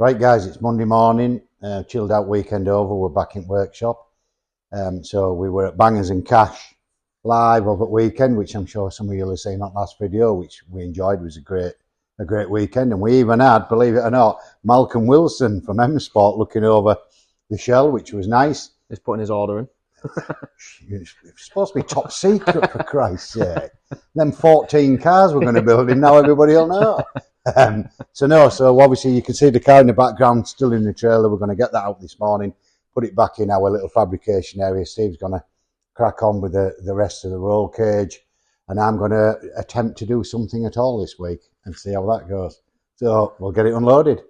Right guys, it's Monday morning, chilled out weekend over, we're back in workshop. So we were at Bangers and Cash live over the weekend, which I'm sure some of you will have seen on last video, which we enjoyed. It was a great weekend. And we even had, believe it or not, Malcolm Wilson from M Sport looking over the shell, which was nice. He's putting his order in. It's supposed to be top secret, for Christ's sake. Them 14 cars we're going to build in, now everybody will know. So obviously you can see the car in the background still in the trailer. We're going to get that out this morning, put it back in our little fabrication area. Steve's going to crack on with the rest of the roll cage, and I'm going to attempt to do something at all this week and see how that goes. So we'll get it unloaded.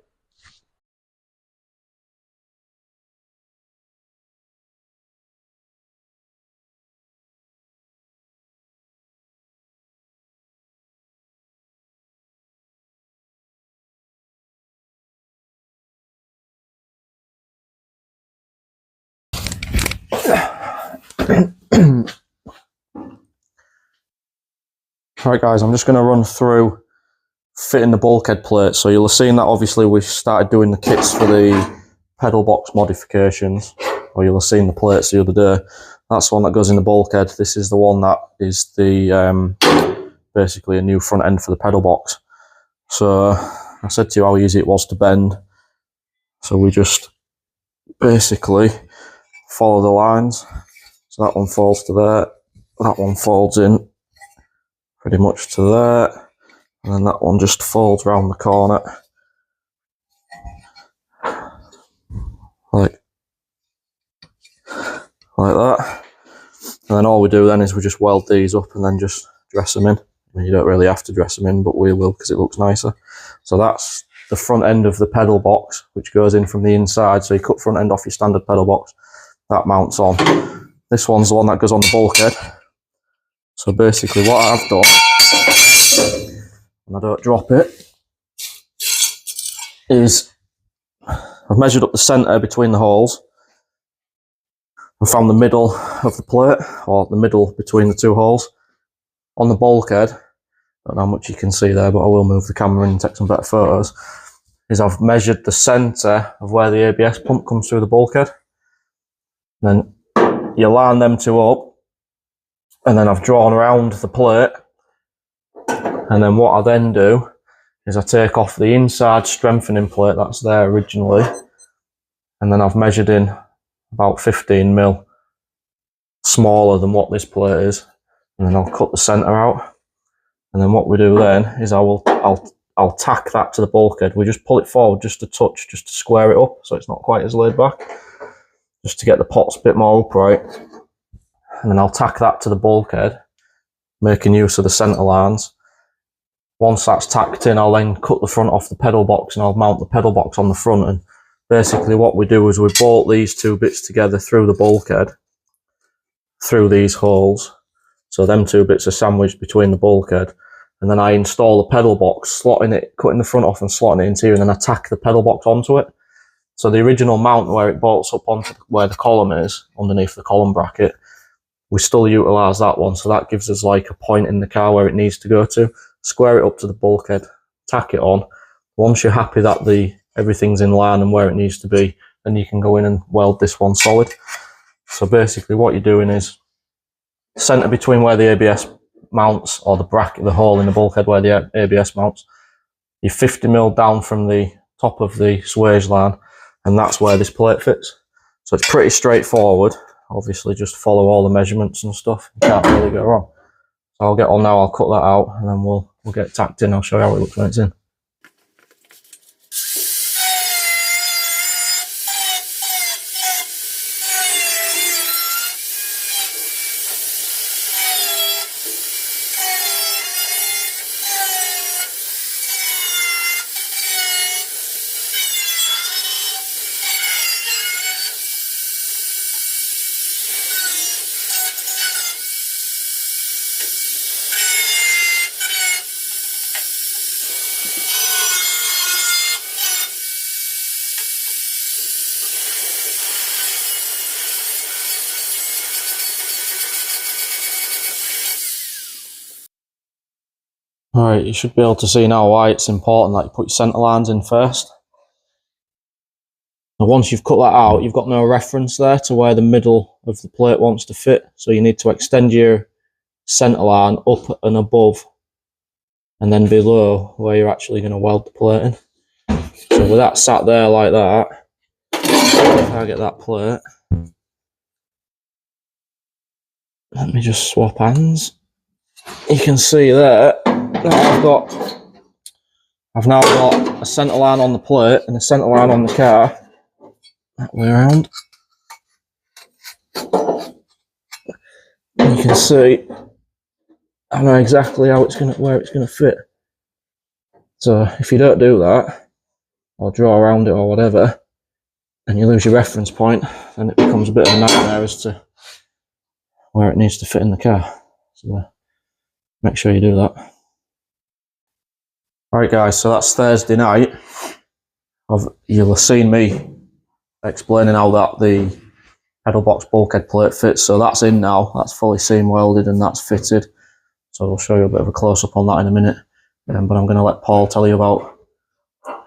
Right guys, I'm just going to run through fitting the bulkhead plate. So you'll have seen that obviously we started doing the kits for the pedal box modifications, or you'll have seen the plates the other day. That's the one that goes in the bulkhead. This is the one that is the basically a new front end for the pedal box. So I said to you how easy it was to bend. So we just basically follow the lines. So that one folds to there, that one folds in pretty much to there, and then that one just folds around the corner like that. And then all we do then is we just weld these up and then just dress them in. I mean, you don't really have to dress them in, but we will because it looks nicer. So that's the front end of the pedal box, which goes in from the inside. So you cut front end off your standard pedal box, that mounts on. This one's the one that goes on the bulkhead. So basically what I've done, and I don't drop it, is I've measured up the centre between the holes and found the middle of the plate, or the middle between the two holes. On the bulkhead, I don't know how much you can see there, but I will move the camera in and take some better photos, is I've measured the centre of where the ABS pump comes through the bulkhead. And then you line them two up, and then I've drawn around the plate, and then what I then do is I take off the inside strengthening plate that's there originally, and then I've measured in about 15mm smaller than what this plate is, and then I'll cut the centre out. And then what we do then is I'll tack that to the bulkhead. We just pull it forward just a touch, just to square it up so it's not quite as laid back, just to get the pots a bit more upright. And then I'll tack that to the bulkhead, making use of the centre lines. Once that's tacked in, I'll then cut the front off the pedal box and I'll mount the pedal box on the front. And basically what we do is we bolt these two bits together through the bulkhead, through these holes. So them two bits are sandwiched between the bulkhead. And then I install the pedal box, slotting it, cutting the front off and slotting it into here, and then I tack the pedal box onto it. So the original mount where it bolts up onto where the column is, underneath the column bracket, we still utilise that one. So that gives us like a point in the car where it needs to go to. Square it up to the bulkhead, tack it on. Once you're happy that everything's in line and where it needs to be, then you can go in and weld this one solid. So basically what you're doing is centre between where the ABS mounts, or the bracket, the hole in the bulkhead where the ABS mounts, you're 50mm down from the top of the swage line, and that's where this plate fits. So it's pretty straightforward. Obviously just follow all the measurements and stuff, you can't really go wrong. So I'll get on now, I'll cut that out, and then we'll get it tacked in. I'll show you how it looks when it's in. Alright, you should be able to see now why it's important that you put your centre lines in first. Now once you've cut that out, you've got no reference there to where the middle of the plate wants to fit. So you need to extend your centre line up and above, and then below where you're actually going to weld the plate in. So with that sat there like that, if I get that plate, let me just swap hands. You can see there that I've now got a centre line on the plate and a centre line on the car. That way around. And you can see I know exactly where it's gonna fit. So if you don't do that, or draw around it or whatever, and you lose your reference point, then it becomes a bit of a nightmare as to where it needs to fit in the car. So make sure you do that. Alright guys, so that's Thursday night. You'll have seen me explaining how the pedal box bulkhead plate fits. So that's in now, that's fully seam welded and that's fitted. So I'll show you a bit of a close-up on that in a minute. But I'm going to let Paul tell you about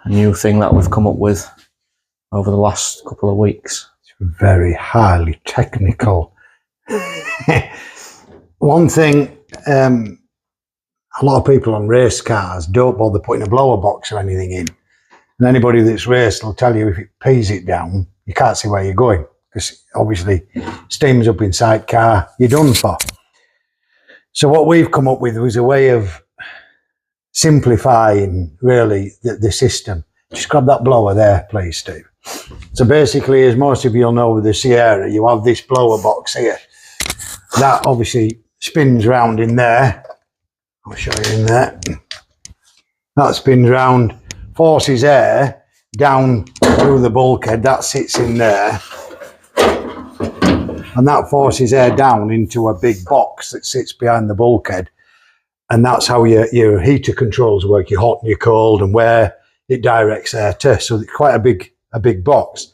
a new thing that we've come up with over the last couple of weeks. It's very highly technical. One thing, a lot of people on race cars don't bother putting a blower box or anything in. And anybody that's raced will tell you if it pees it down, you can't see where you're going. Because obviously steam's up inside car, you're done for. So what we've come up with was a way of simplifying really the system. Just grab that blower there, please, Steve. So basically, as most of you'll know with the Sierra, you have this blower box here. That obviously spins round in there. I'll show you in there. That spins round, forces air down through the bulkhead. That sits in there. And that forces air down into a big box that sits behind the bulkhead. And that's how your heater controls work, your hot and your cold, and where it directs air to. So it's quite a big box.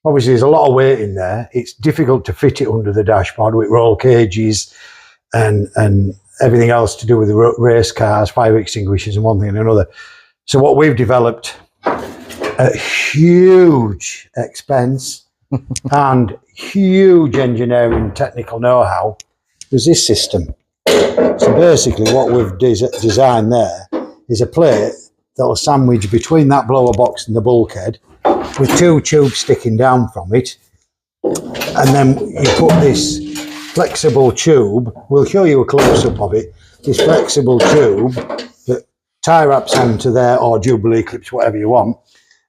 Obviously, there's a lot of weight in there. It's difficult to fit it under the dashboard with roll cages and everything else to do with the race cars, fire extinguishers and one thing and another. So what we've developed at huge expense and huge engineering technical know-how is this system. So basically what we've designed there is a plate that will sandwich between that blower box and the bulkhead with two tubes sticking down from it. And then you put this flexible tube, we'll show you a close-up of it, this flexible tube that tie wraps onto there or Jubilee clips, whatever you want.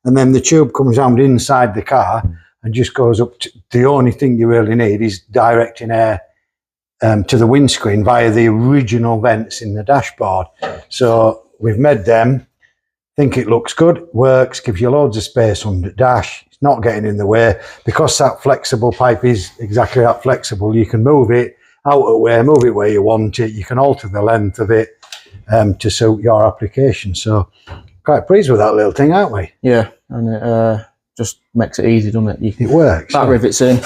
And then the tube comes round inside the car and just goes up to, the only thing you really need is directing air to the windscreen via the original vents in the dashboard. So we've made them, think it looks good, works, gives you loads of space under the dash, it's not getting in the way. Because that flexible pipe is exactly that flexible, you can move it out of the way, move it where you want it, you can alter the length of it to suit your application. So quite pleased with that little thing, aren't we? Yeah, and it just makes it easy, doesn't it? It works. That rivets in,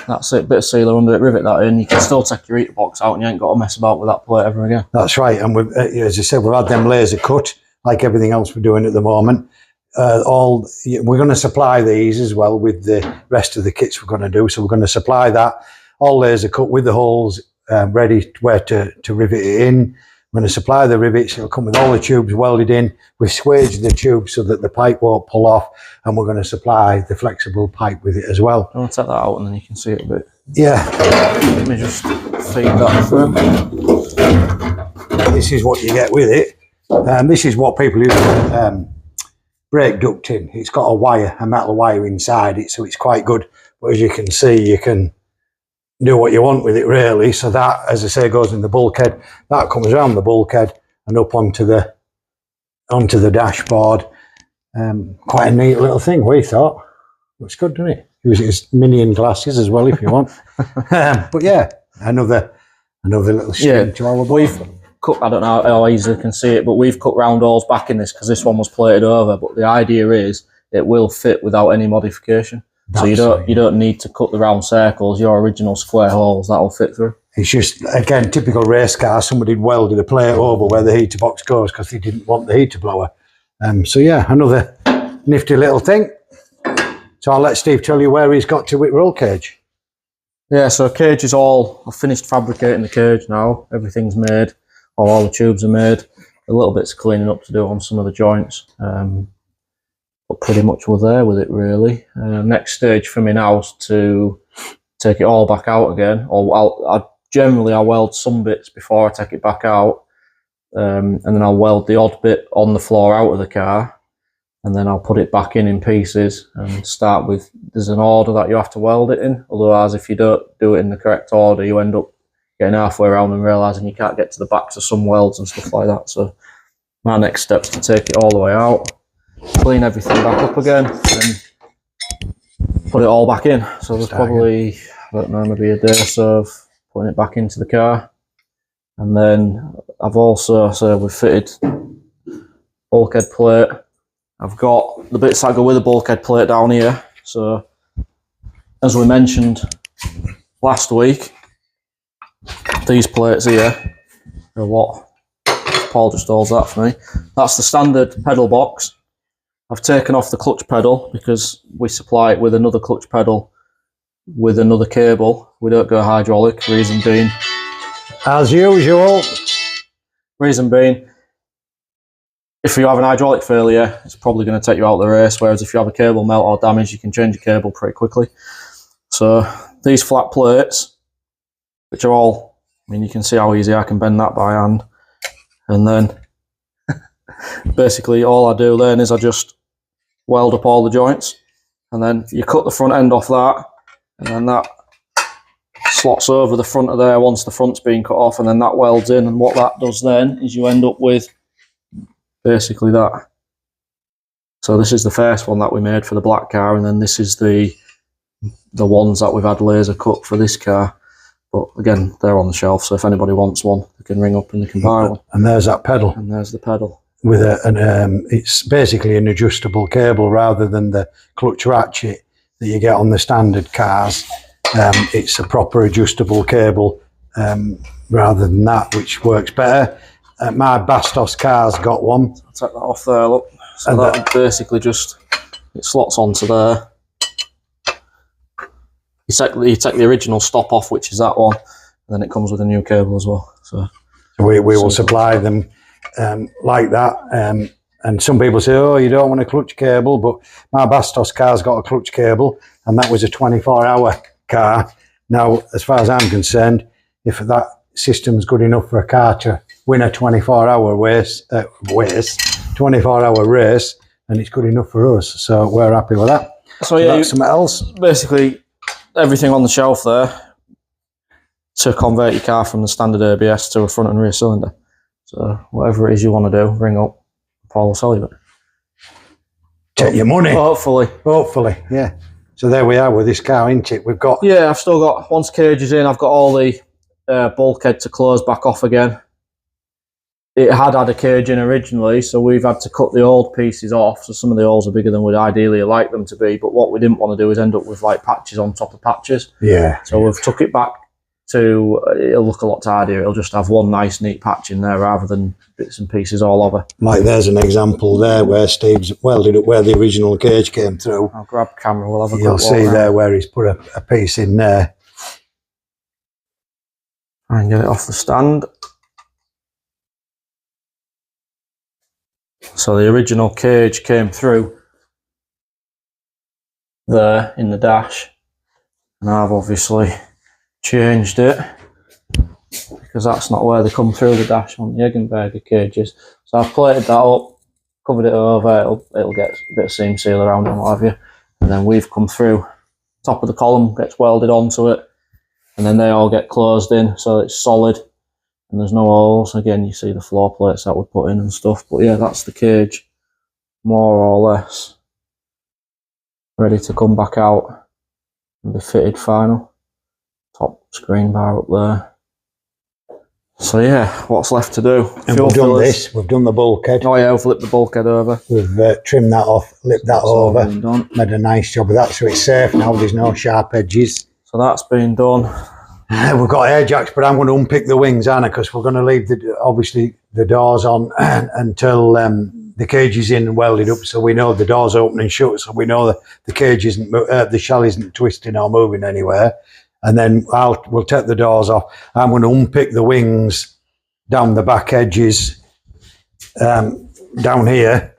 that's it, bit of sealer under it, rivet that in, you can still take your heater box out and you ain't got to mess about with that plate ever again. That's right, and we've, as I said, we've had them laser cut, like everything else we're doing at the moment. We're going to supply these as well with the rest of the kits we're going to do, so we're going to supply that, all laser cut with the holes ready where to rivet it in. We're going to supply the rivets, it'll come with all the tubes welded in. We've swaged the tube so that the pipe won't pull off, and we're going to supply the flexible pipe with it as well. I want to take that out and then you can see it a bit. Yeah. Let me just feed that through. This is what you get with it. This is what people use brake ducting. It's got a metal wire inside it, so it's quite good. But as you can see, you can do what you want with it really. So that, as I say, goes in the bulkhead. That comes around the bulkhead and up onto the dashboard. Quite a neat little thing, we thought. Looks good, doesn't it? Use it as minion glasses as well if you want. But yeah, another little string to our board. Cut, I don't know how easily you can see it, but we've cut round holes back in this because this one was plated over. But the idea is it will fit without any modification. So you don't need to cut the round circles. Your original square holes that'll fit through. It's just, again, typical race car. Somebody welded a plate over where the heater box goes because they didn't want the heater blower. So yeah, another nifty little thing. So I'll let Steve tell you where he's got to with roll cage. Yeah, so cage is all, I've finished fabricating the cage now. Everything's made, or all the tubes are made. A little bits of cleaning up to do on some of the joints. But pretty much we're there with it really. Next stage for me now is to take it all back out again. Or generally I weld some bits before I take it back out. And then I'll weld the odd bit on the floor out of the car. And then I'll put it back in pieces and start with, there's an order that you have to weld it in. Otherwise, if you don't do it in the correct order, you end up getting halfway around and realising you can't get to the backs of some welds and stuff like that. So my next step is to take it all the way out, clean everything back up again, and put it all back in. So there's probably, I don't know, maybe a day or so of putting it back into the car. And then I've also, so we've fitted bulkhead plate. I've got the bits that go with the bulkhead plate down here. So, as we mentioned last week, these plates here are what Paul just holds that for me. That's the standard pedal box. I've taken off the clutch pedal because we supply it with another clutch pedal with another cable. We don't go hydraulic, reason being, as usual. Reason being, if you have an hydraulic failure, it's probably going to take you out of the race, whereas if you have a cable melt or damage, you can change your cable pretty quickly. So these flat plates, which are all, I mean, you can see how easy I can bend that by hand. And then basically all I do then is I just weld up all the joints, and then you cut the front end off that, and then that slots over the front of there once the front's been cut off, and then that welds in. And what that does then is you end up with basically that. So this is the first one that we made for the black car, and then this is the ones that we've had laser cut for this car. But again, they're on the shelf, so if anybody wants one, they can ring up and they can buy one. And there's that pedal. And there's the pedal. With it's basically an adjustable cable rather than the clutch ratchet that you get on the standard cars. It's a proper adjustable cable rather than that, which works better. My Bastos car's got one. I'll take that off there, look. So that basically just, it slots onto there. You take the original stop off, which is that one, and then it comes with a new cable as well. So we will supply them like that. And some people say, oh, you don't want a clutch cable, but my Bastos car's got a clutch cable, and that was a 24-hour car. Now, as far as I'm concerned, if that system's good enough for a car to win a 24-hour race, 24-hour race, and it's good enough for us, so we're happy with that. So yeah, that's something else. Basically, everything on the shelf there to convert your car from the standard ABS to a front and rear cylinder. So whatever it is you want to do, ring up, Paul will sell you it. Take your money. Hopefully. Hopefully, yeah. So there we are with this car, isn't it? We've got... Yeah, I've still got, once cage is in, I've got all the bulkhead to close back off again. It had a cage in originally, so we've had to cut the old pieces off. So some of the holes are bigger than we'd ideally like them to be, but what we didn't want to do is end up with like patches on top of patches. Yeah. So we've took it back to, it'll look a lot tidier. It'll just have one nice neat patch in there rather than bits and pieces all over. Like there's an example there where Steve's welded up where the original cage came through. I'll grab camera, we'll have a You'll see there where he's put a piece in there. Try and get it off the stand. So the original cage came through there in the dash, and I've obviously changed it because that's not where they come through the dash on the Eggenberger cages. So I've plated that up, covered it over, it'll get a bit of seam seal around and what have you, and then we've come through, top of the column gets welded onto it, and then they all get closed in so it's solid and there's no holes. Again, you see the floor plates that we put in and stuff, but yeah, that's the cage more or less ready to come back out and be fitted final. Top screen bar up there. So yeah, what's left to do? And we've done this, we've done the bulkhead. Oh yeah, we've flipped the bulkhead over. We've trimmed that off, flipped that over, made a nice job of that so it's safe now, there's no sharp edges. So that's been done. We've got air jacks, but I'm going to unpick the wings, aren't I? Because we're going to leave obviously the doors on until the the cage is in and welded up, so we know the door's open and shut, so we know that the cage isn't, the shell isn't twisting or moving anywhere. And then we'll take the doors off. I'm going to unpick the wings down the back edges, down here,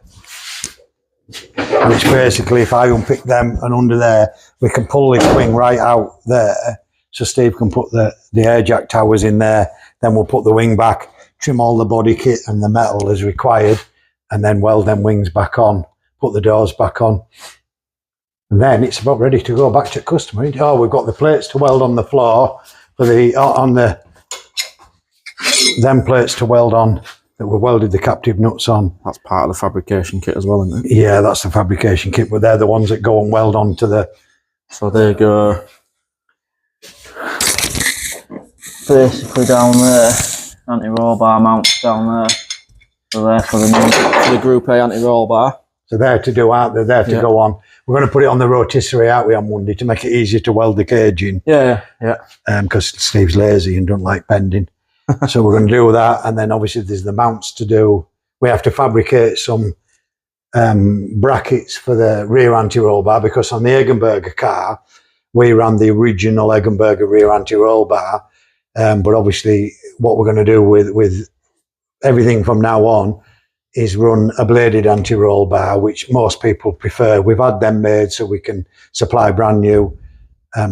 which basically, if I unpick them and under there, we can pull this wing right out there. So Steve can put the air jack towers in there. Then we'll put the wing back, trim all the body kit and the metal as required, and then weld them wings back on, put the doors back on. And then it's about ready to go back to customer. Oh, we've got the plates to weld on the floor for them plates to weld on that we welded the captive nuts on. That's part of the fabrication kit as well, isn't it? Yeah, that's the fabrication kit, but they're the ones that go and weld onto the... So they go basically down there, anti-roll bar mounts down there. So there for the Group A anti-roll bar. So they're to do, aren't they? They're to go on. We're going to put it on the rotisserie, aren't we, on Monday to make it easier to weld the cage in. Yeah. Because Steve's lazy and don't like bending. So we're going to do that, and then obviously there's the mounts to do. We have to fabricate some brackets for the rear anti-roll bar, because on the Eggenberger car, we ran the original Eggenberger rear anti-roll bar. But obviously what we're going to do with everything from now on is run a bladed anti-roll bar, which most people prefer. We've had them made so we can supply brand new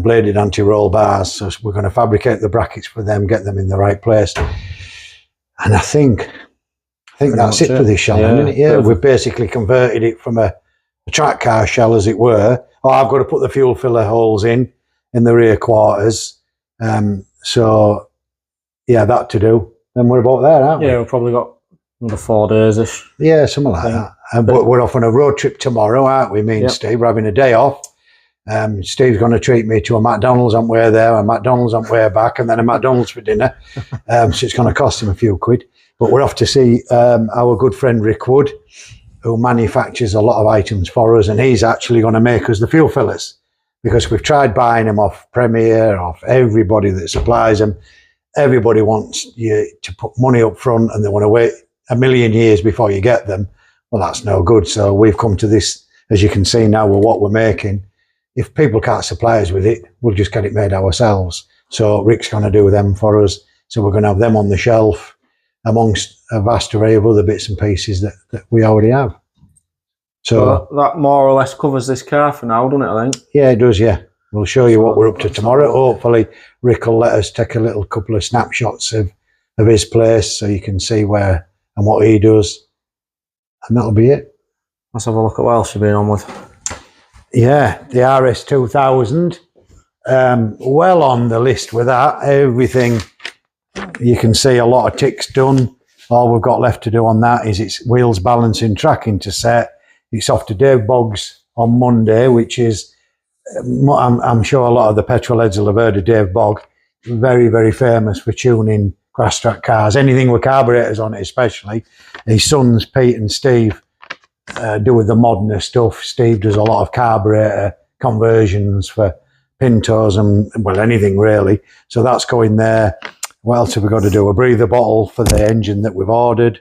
bladed anti-roll bars. So we're going to fabricate the brackets for them, get them in the right place. And I think that's it for this shell, isn't it? Yeah, we've basically converted it from a track car shell, as it were. Oh, I've got to put the fuel filler holes in the rear quarters. So yeah, that to do. Then we're about there, aren't we? Yeah, we've probably got another 4 days-ish. Yeah, something like that. But we're off on a road trip tomorrow, aren't we? Me and Steve, we're having a day off. Steve's going to treat me to a McDonald's on way there, a McDonald's on way back, and then a McDonald's for dinner. So it's going to cost him a few quid. But we're off to see our good friend Rick Wood, who manufactures a lot of items for us, and he's actually going to make us the fuel fillers, because we've tried buying them off Premier, off everybody that supplies them. Everybody wants you to put money up front, and they want to wait a million years before you get them. Well, that's no good. So we've come to this, as you can see now, with what we're making. If people can't supply us with it, we'll just get it made ourselves. So Rick's going to do them for us. So we're going to have them on the shelf amongst a vast array of other bits and pieces that we already have. So that more or less covers this car for now, doesn't it, I think? Yeah, it does, yeah. We'll show you what we're up to tomorrow. Hopefully Rick will let us take a couple of snapshots of his place so you can see where and what he does. And that'll be it. Let's have a look at what else you've been on with. Yeah, the RS2000. Well on the list with that. Everything, you can see a lot of ticks done. All we've got left to do on that is its wheels balancing tracking to set. It's off to Dave Boggs on Monday, which is, I'm sure a lot of the petrol heads will have heard of Dave Bogg. Very, very famous for tuning grass track cars. Anything with carburetors on it especially. His sons, Pete and Steve, do with the modern stuff. Steve does a lot of carburetor conversions for Pintos and, well, anything really. So that's going there. What else have we got to do? A breather bottle for the engine that we've ordered.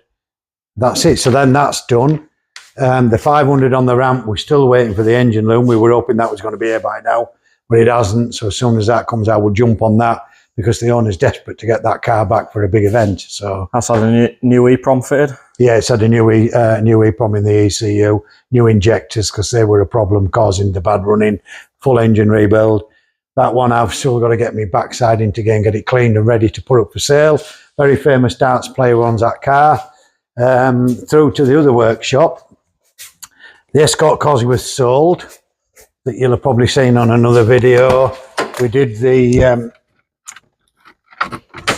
That's it. So then that's done. The 500 on the ramp, we're still waiting for the engine loom. We were hoping that was going to be here by now, but it hasn't. So as soon as that comes out, we'll jump on that, because the owner's desperate to get that car back for a big event. So that's had a new EPROM fitted? Yeah, it's had a new EPROM in the ECU, new injectors, because they were a problem causing the bad running, full engine rebuild. That one I've still got to get my backside into again, get it cleaned and ready to put up for sale. Very famous darts player owns that car. Through to the other workshop. The Escort Cosworth sold, that you'll have probably seen on another video. We did the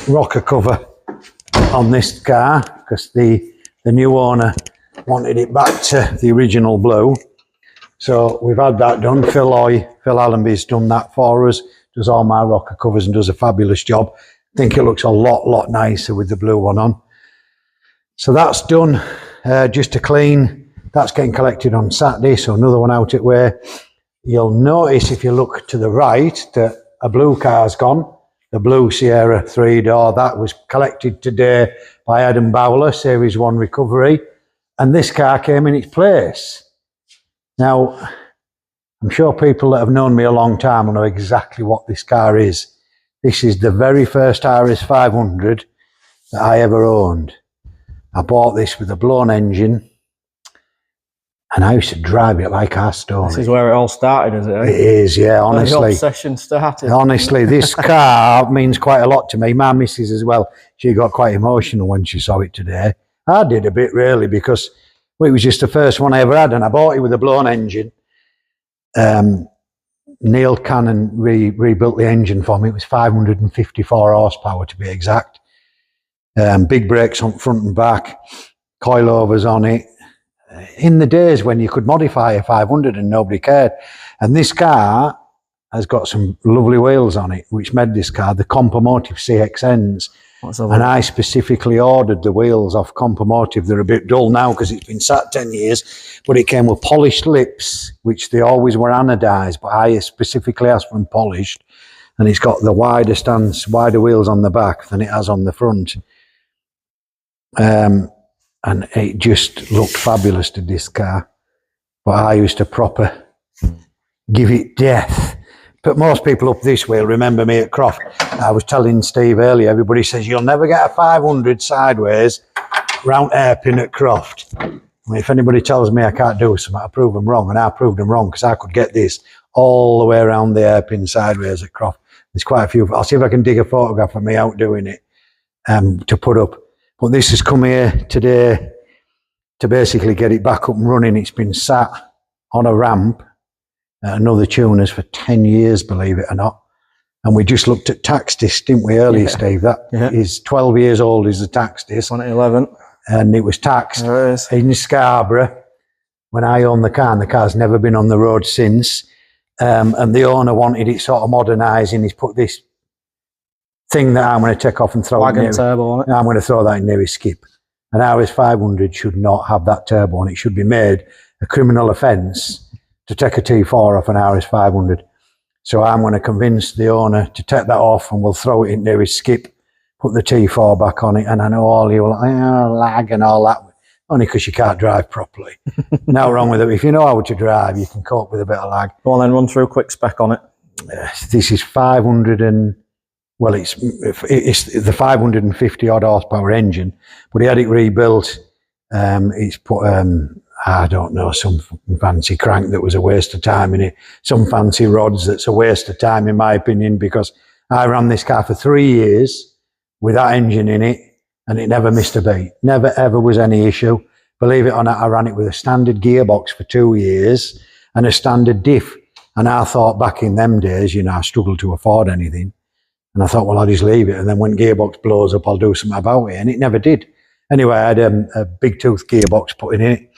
rocker cover on this car, because the new owner wanted it back to the original blue. So we've had that done. Phil Allenby's done that for us, does all my rocker covers and does a fabulous job. I think it looks a lot nicer with the blue one on. So that's done. Just to clean, that's getting collected on Saturday, so another one out at where. You'll notice if you look to the right that a blue car's gone, the blue Sierra 3-door. That was collected today by Adam Bowler, Series 1 Recovery. and this car came in its place. Now, I'm sure people that have known me a long time will know exactly what this car is. This is the very first RS500 that I ever owned. I bought this with a blown engine, and I used to drive it like our story. This is where it all started, is it? Eh? It is, yeah, honestly. Where the obsession started. Honestly, this car means quite a lot to me. My missus as well. She got quite emotional when she saw it today. I did a bit, really, because it was just the first one I ever had, and I bought it with a blown engine. Neil Cannon rebuilt the engine for me. It was 554 horsepower to be exact. Big brakes on front and back, coilovers on it. In the days when you could modify a 500 and nobody cared. And this car has got some lovely wheels on it, which made this car the Compomotive CXNs. And I specifically ordered the wheels off Compomotive. They're a bit dull now because it's been sat 10 years, but it came with polished lips, which they always were anodized, but I specifically asked for them polished. And it's got the wider stance, wider wheels on the back than it has on the front. And it just looked fabulous to this car. But I used to proper give it death. But most people up this way will remember me at Croft. I was telling Steve earlier, everybody says, you'll never get a 500 sideways round hairpin at Croft. I mean, if anybody tells me I can't do something, I prove them wrong. And I proved them wrong because I could get this all the way around the hairpin sideways at Croft. There's quite a few. I'll see if I can dig a photograph of me out doing it to put up. But this has come here today to basically get it back up and running. It's been sat on a ramp at another tuner's for 10 years, believe it or not. And we just looked at tax disc, didn't we, earlier, Steve? That is 12 years old is the tax disc. 2011. And it was taxed in Scarborough when I owned the car, and the car's never been on the road since. And the owner wanted it sort of modernising. He's put this thing that I'm going to take off and throw wagon turbo on it. I'm going to throw that in near his skip. An RS500 should not have that turbo on it. It should be made a criminal offence to take a T4 off an RS500. So I'm going to convince the owner to take that off, and we'll throw it in near his skip, put the T4 back on it. And I know all you will like, lag and all that, only because you can't drive properly. No wrong with it. If you know how to drive, you can cope with a bit of lag. Go on then, run through a quick spec on it. This is 500 and... Well, it's the 550 odd horsepower engine, but he had it rebuilt. It's put, I don't know, some fancy crank that was a waste of time in it. Some fancy rods that's a waste of time, in my opinion, because I ran this car for 3 years with that engine in it, and it never missed a beat. Never, ever was any issue. Believe it or not, I ran it with a standard gearbox for 2 years and a standard diff. And I thought back in them days, you know, I struggled to afford anything. And I thought, well, I'll just leave it. And then when gearbox blows up, I'll do something about it. And it never did. Anyway, I had a big tooth gearbox put in it.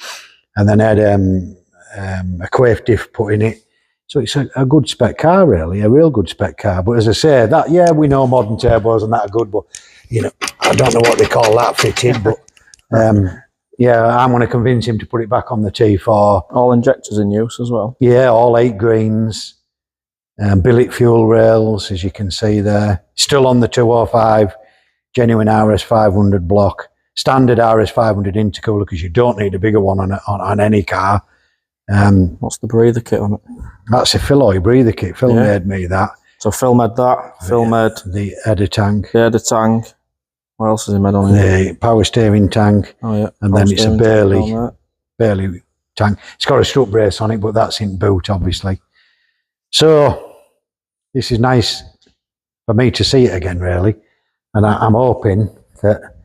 And then I had a Quaife diff put in it. So it's a good spec car, really, a real good spec car. But as I say, that, yeah, we know modern turbos and that are good, but, you know, I don't know what they call that fitted. But, yeah, I'm going to convince him to put it back on the T4. All injectors in use as well? Yeah, all 8 greens. Billet fuel rails, as you can see there. Still on the 205, genuine RS500 block. Standard RS500 intercooler, because you don't need a bigger one on any car. What's the breather kit on it? That's a Philloy breather kit. Phil made me that. So Phil made that. Phil made the header tank. The header tank. What else has he made on it? The power steering tank. Oh yeah. And then it's a Bailey tank. It's got a strut brace on it, but that's in boot, obviously. So this is nice for me to see it again, really. And I'm hoping that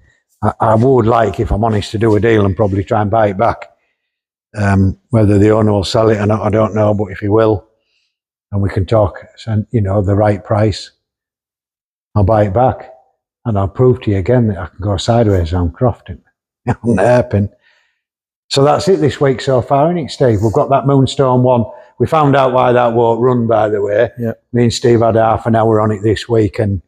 I would like, if I'm honest, to do a deal and probably try and buy it back. Whether the owner will sell it or not, I don't know, but if he will, and we can talk, you know, the right price, I'll buy it back. And I'll prove to you again that I can go sideways on Crofton, on the hairpin. So that's it this week so far, isn't it, Steve? We've got that Moonstone one. We found out why that won't run, by the way. Yeah. Me and Steve had half an hour on it this week, and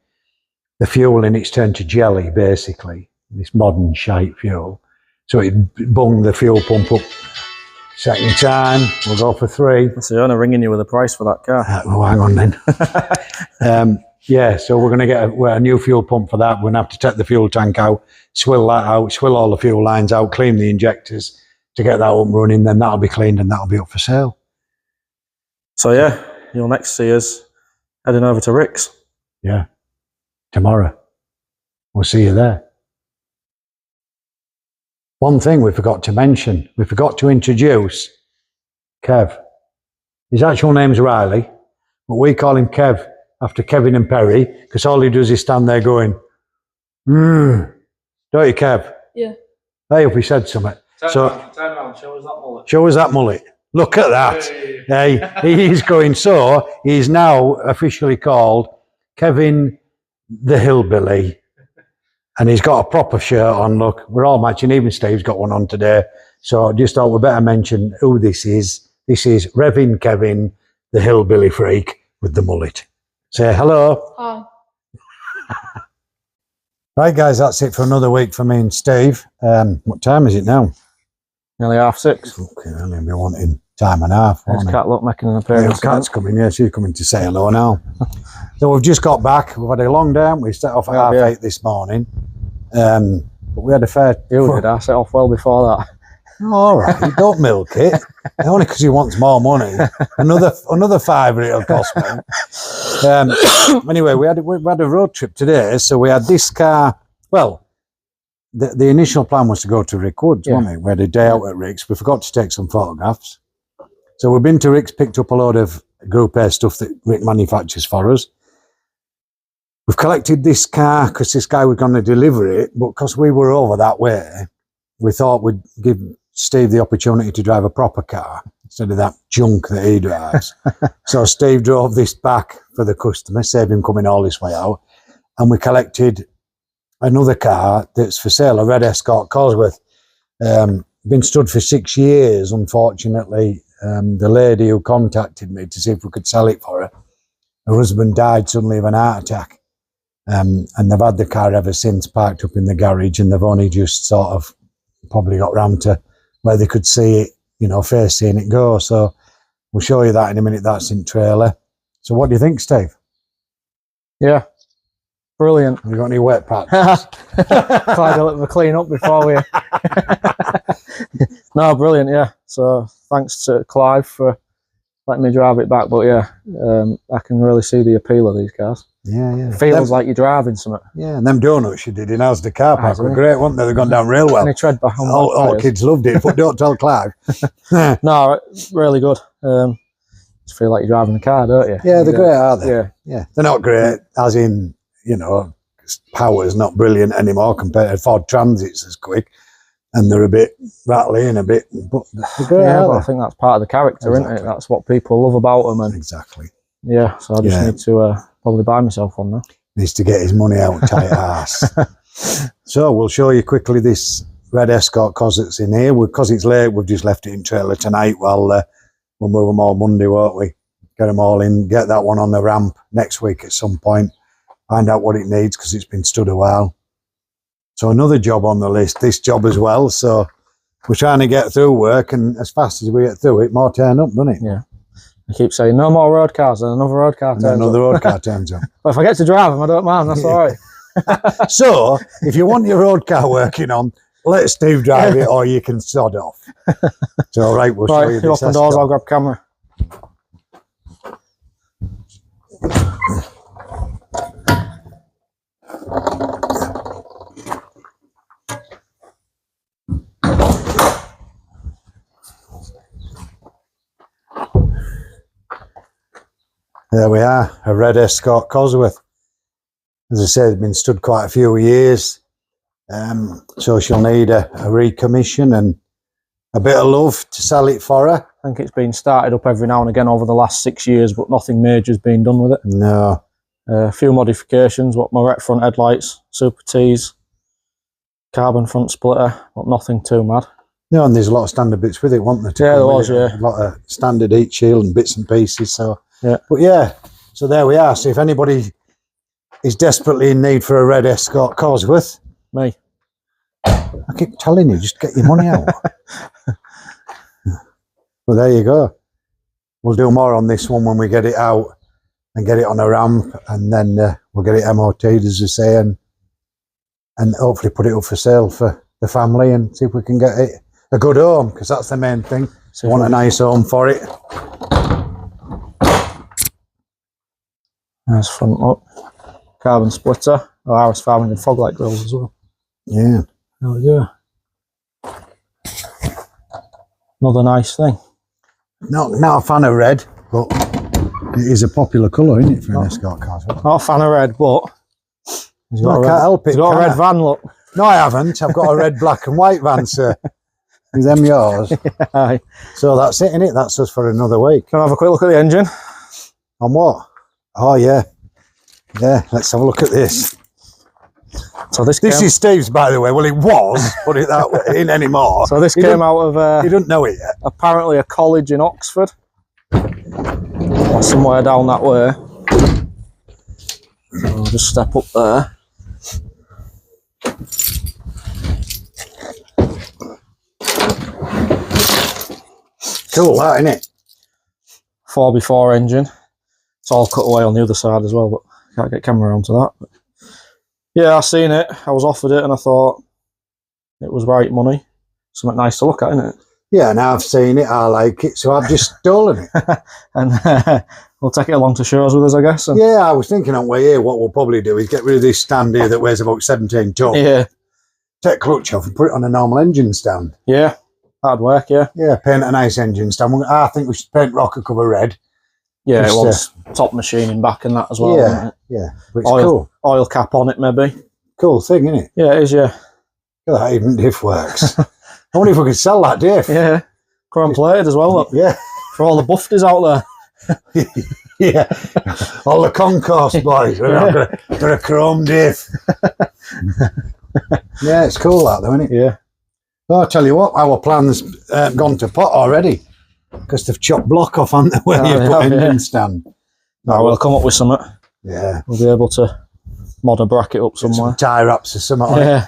the fuel in it's turned to jelly, basically. This modern shite fuel. So it bunged the fuel pump up. Second time, we'll go for 3. That's the owner ringing you with a price for that car. Oh, hang on then. Yeah, so we're going to get a new fuel pump for that. We're going to have to take the fuel tank out, swill that out, swill all the fuel lines out, clean the injectors to get that up and running. Then that'll be cleaned and that'll be up for sale. So yeah, you'll next see us heading over to Rick's. Yeah, tomorrow. We'll see you there. One thing we forgot to mention, we forgot to introduce Kev. His actual name's Riley, but we call him Kev after Kevin and Perry, because all he does is stand there going, don't you, Kev? Yeah. I hope he said something. Turn around, show us that mullet. Show us that mullet. Look at that. Hey, he's going, so he's now officially called Kevin the Hillbilly. And he's got a proper shirt on, look. We're all matching, even Steve's got one on today. So I just thought we better mention who this is. This is Revin Kevin, the Hillbilly Freak with the mullet. Say hello. Hi. Right, guys, that's it for another week for me and Steve. What time is it now? Nearly 6:30. Okay, I'll be wanting time and a half. There's Cat Look making an Yeah, appearance. Cat's coming, yeah, she's coming to say hello now. So we've just got back. We've had a long day. We set off at 8:30 this morning. But we had a fair... You did, I set off well before that. All right, don't milk it. Only because he wants more money. Another fiver it'll cost me. Anyway, we had a road trip today, so we had this car. Well, the initial plan was to go to Rick Woods, wasn't it? We had a day out at Rick's. We forgot to take some photographs. So we've been to Rick's, picked up a load of Group A stuff that Rick manufactures for us. We've collected this car because this guy was going to deliver it, but because we were over that way, we thought we'd give Steve the opportunity to drive a proper car instead of that junk that he drives. So Steve drove this back for the customer, saved him coming all this way out, and we collected another car that's for sale, a red Escort Cosworth. Been stood for 6 years, unfortunately. The lady who contacted me to see if we could sell it for her, her husband died suddenly of an heart attack. And they've had the car ever since, parked up in the garage, and they've only just sort of probably got round to where they could see it, you know, facing it go. So we'll show you that in a minute. That's in trailer. So what do you think, Steve? Yeah, brilliant. Have you got any wet patches? Tried a little clean up before we... No, brilliant, yeah. So thanks to Clive for letting me drive it back. But yeah, I can really see the appeal of these cars. Yeah. Feels like you're driving something. Yeah, and them donuts you did in Asda car park were great, weren't they? They've gone down real well. Any tread back on all kids loved it, but don't tell Clive. No, really good. Just feel like you're driving a car, don't you? Yeah, they're great, aren't they? Yeah. They're not great, as in, you know, power's not brilliant anymore compared to Ford Transits as quick, and they're a bit rattly and a bit, but they're great, but I think that's part of the character, isn't it? That's what people love about them. And exactly. Yeah, so I just need to probably buy myself one now. Needs to get his money out tight ass. So we'll show you quickly this red Escort cos that's in here. Because it's late, we've just left it in trailer tonight. Well, we'll move them all Monday, won't we? Get them all in, get that one on the ramp next week at some point. Find out what it needs because it's been stood a while. So another job on the list, this job as well. So we're trying to get through work, and as fast as we get through it, more turn up, doesn't it? Yeah. I keep saying no more road cars, and another road car turns up. Another road car turns up. But if I get to drive them, I don't mind, that's all right. So, if you want your road car working on, let Steve drive it, or you can sod off. So, all right, we'll show you this. You open doors, I'll grab camera. There we are, a red Escort Cosworth. As I said, it's been stood quite a few years. So she'll need a recommission and a bit of love to sell it for her. I think it's been started up every now and again over the last 6 years, but nothing major has been done with it. No. A few modifications, what Moret front headlights, Super T's, carbon front splitter, but nothing too mad. No, and there's a lot of standard bits with it, wasn't there? Yeah, there was, yeah. A lot of standard heat shield and bits and pieces, so... Yeah. But yeah, so there we are. So if anybody is desperately in need for a red Escort Cosworth... Me. I keep telling you, just get your money out. Well, there you go. We'll do more on this one when we get it out. and get it on a ramp, and then we'll get it MOT'd, as I say, and hopefully put it up for sale for the family and see if we can get it a good home, because that's the main thing. So we want a nice home for it. Nice front look. Carbon splitter. Oh, I was farming in fog light grills as well. Yeah. There we go. Another nice thing. Not a fan of red, but it is a popular colour, isn't it, for an escort car? Not a fan of red, but I can't help it. You've got a red van look. No, I haven't. I've got a red, black and white van, sir. Is them yours? Yeah. So that's it, innit? That's us for another week. Can I have a quick look at the engine? On what? Oh, yeah. Yeah, let's have a look at this. So this is Steve's, by the way. Well, it was, put it that way, it ain't anymore. So this came out of... you don't know it yet. Apparently a college in Oxford. Or somewhere down that way. So I'll just step up there. Cool, that, isn't it? 4x4 engine. It's all cut away on the other side as well, but can't get camera onto that. But yeah, I seen it. I was offered it and I thought it was right money. Something nice to look at, isn't it? Yeah, now I've seen it, I like it, so I've just stolen it. And we'll take it along to shows with us, I guess. And yeah, I was thinking on the way here, what we'll probably do is get rid of this stand here that weighs about 17 tonne. yeah. Take clutch off and put it on a normal engine stand. Yeah, that'd work, yeah. Yeah, paint a nice engine stand. I think we should paint rocker cover red. Yeah, just, it wants top machining back and that as well. Yeah, yeah. But it's oil, cool. Oil cap on it, maybe. Cool thing, isn't it? Yeah, it is, yeah. Look at that, even diff works. I wonder if we could sell that diff. Yeah, chrome plated as well, look. Yeah. For all the buffies out there. Yeah. All the concourse boys. They're a chrome diff. Yeah, it's cool that though, isn't it? Yeah. Well, I'll tell you what, our plan's gone to pot already. Because they've chopped block off, haven't they, where you put engine stand. No, we'll come up with something. Yeah. We'll be able to mod a bracket up somewhere. Some tie wraps or something. Yeah.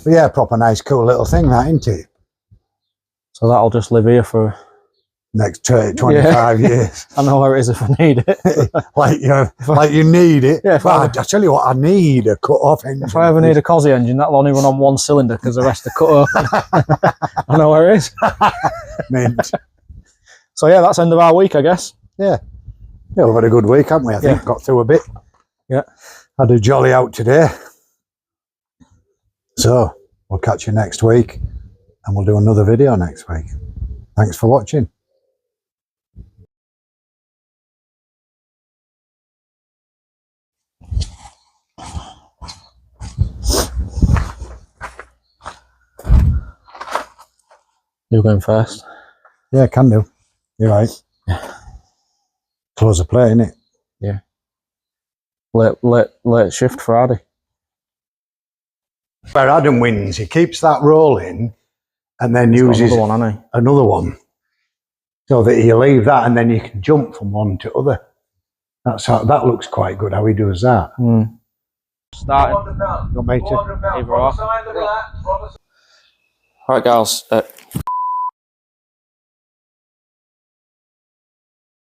But yeah, proper nice, cool little thing, that, isn't it? So that'll just live here for next 25 years. I know where it is if I need it. like you need it. Yeah, well, I tell you what, I need a cut-off engine. If I ever need a cossie engine, that'll only run on one cylinder because the rest are cut open. I know where it is. Mint. So yeah, that's the end of our week, I guess. Yeah. Yeah, we've had a good week, haven't we? I think got through a bit. Yeah. Had a jolly out today. So we'll catch you next week and we'll do another video next week. Thanks for watching. You're going first. Yeah, can do. You're right. Yeah. Close the play, innit? Yeah. Late shift Friday. Where Adam wins, he keeps that rolling and then uses another one, hasn't he? Another one. So that you leave that and then you can jump from one to other. That's how that looks quite good how he does that. Mm. Starting. You want me to? Right, guys.